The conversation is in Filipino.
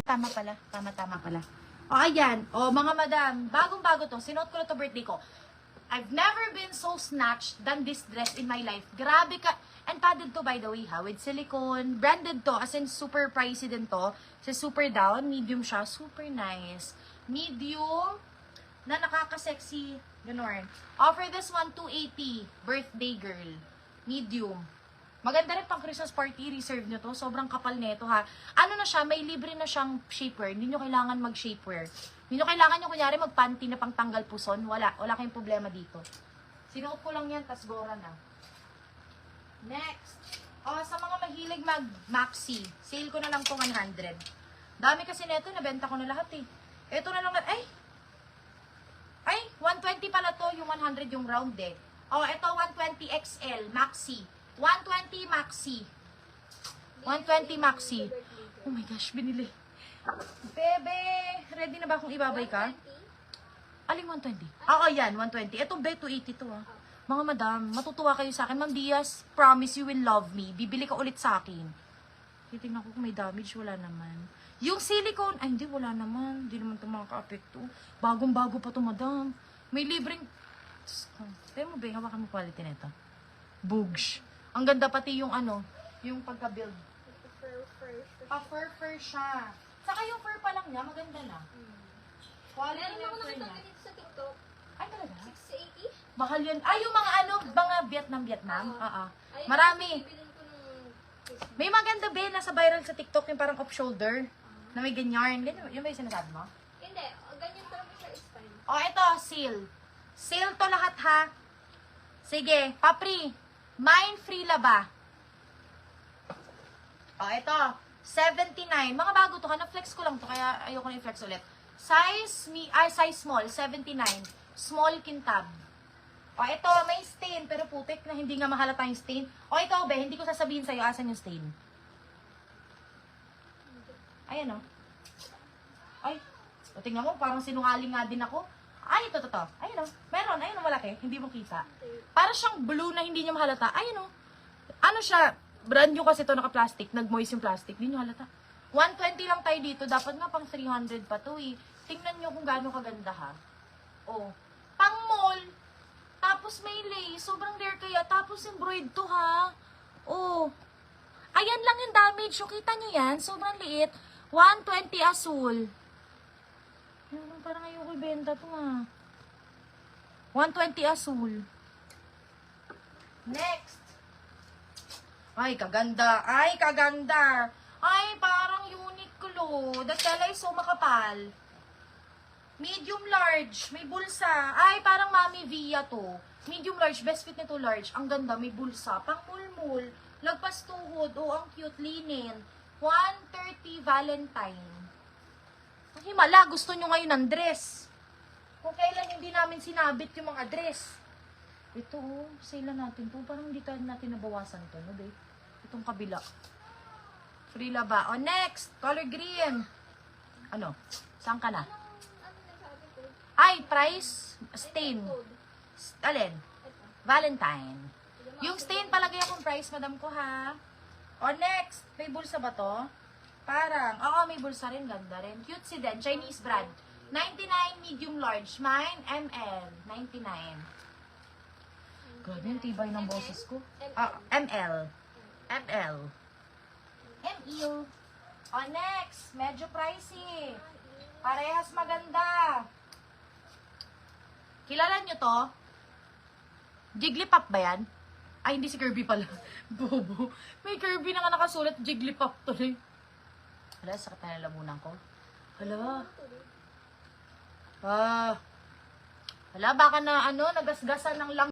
Tama pala. Tama pala. O, ayan. O, mga madam, bagong-bago to. Sinuot ko na to birthday ko. I've never been so snatched than this dress in my life. Grabe ka. And padded to, by the way, ha? With silicone. Branded to. As in, super pricey din to. Sa super down. Medium siya. Super nice. Medium na nakaka-sexy. Ganon. Offer this one, 280. Birthday girl. Medium. Maganda rin pang Christmas party. Reserve nyo to. Sobrang kapal nito, ha? Ano na siya? May libre na siyang shapewear. Hindi nyo kailangan mag-shapewear. Hindi nyo kailangan yung kunyari mag-panty na pang tanggal puson. Wala kayong problema dito. Sinuot ko lang yan, tas gora na. Next. Sa mga mahilig mag-maxi, sale ko na lang to 100. Dami kasi nito, nabenta ko na lahat eh. Ito na lang na, ay, 120 pala to, yung 100 yung round eh. Ito 120 XL, maxi. 120 maxi. 120 maxi. Oh my gosh, binili. Bebe, ready na ba akong ibabay ka? Aling 120? Yan, 120. Ito, be, 280 to, ha. Mga madam, matutuwa kayo sa akin. Ma'am Diaz, promise you will love me. Bibili ka ulit sa akin. Titingnan ko kung may damage, wala naman. Yung silicone, ay, hindi, wala naman. Hindi naman ito makaka-apekto. Bagong-bago pa to, madam. May libreng... Pero mo, be, hawakan mo quality nito. Boogs. Ang ganda pati yung yung pagka-build. Pa-fur siya. Saka yung fur pa lang niya, maganda na. Quality Meron na ako fur nakita niya. ganito sa TikTok. Ay, talaga? 680? Mahal yun. Yung mga Vietnam. Ayun, Marami. bibilin ko nung Christmas. May maganda be, nasa viral sa TikTok, yung parang off-shoulder. Na may ganyan. Yun ba yung sinasabi mo? Hindi, ganyan talaga siya is fine. Ito, seal. Seal to lahat, ha? Sige, papri. Mine free laba. Ito. 79. Mga bago to, na-flex ko lang to, kaya ayoko na i-flex ulit. Size small, 79. Small kintab. Ito, may stain, pero putik na hindi nga mahalata yung stain. Ito, be, hindi ko sasabihin sa'yo, asan yung stain. Ayan, Ay, tingnan mo, parang sinungaling nga din ako. Ito. Ayan, meron, ayun, malaki, hindi mo kita. Para siyang blue na hindi niya mahalata. Ayun, ano siya, brand new kasi ito, naka-plastic, nag-moist yung plastic, hindi niyo halata. 120 lang tayo dito, dapat nga pang 300 pa to eh. Tingnan nyo kung gaano kaganda, ha. Pang mall, tapos may lace, sobrang rare kaya, tapos embroidered to, ha. Ayan lang yung damage, kita nyo yan, sobrang liit. 120 asul. Parang ayoko ibenta to, ha. 120 asul. Next. Ay, kaganda. Ay, parang Uniqlo. The tela is so makapal. Medium large. May bulsa. Ay, parang Mami Via to. Medium large. Best fit nito large. Ang ganda. May bulsa. Pang mulmul. Lagpas tuhod. Ang cute. Linen. 130 Valentine. Himala. Gusto nyo ngayon ng dress. Kung kailan hindi namin sinabit yung mga dress. Ito, sale natin to. Parang hindi natin nabawasan to, no, babe? Itong kabila. Free laba. Next. Color green. Saan ka na? Nasabi ko? Ay, price. Stain. Alin? Valentine. Yung stain palagay akong price, madam ko, ha? Next. May bulsa ba to? Parang. May bulsa rin. Ganda rin. Cute si Den. Chinese brand. 99 medium large. Mine, ML. 99. Grabe yung tibay ng boses ko. ML. Next. Medyo pricey. Parehas maganda. Kilala nyo to? Jigglypuff ba yan? Ay, hindi si Kirby pala. Bobo. May Kirby na nga nakasulat. Jigglypuff to rin. Hala, sakit na nalamunan ko. Hala. Hala, baka na nagasgasan ng lang.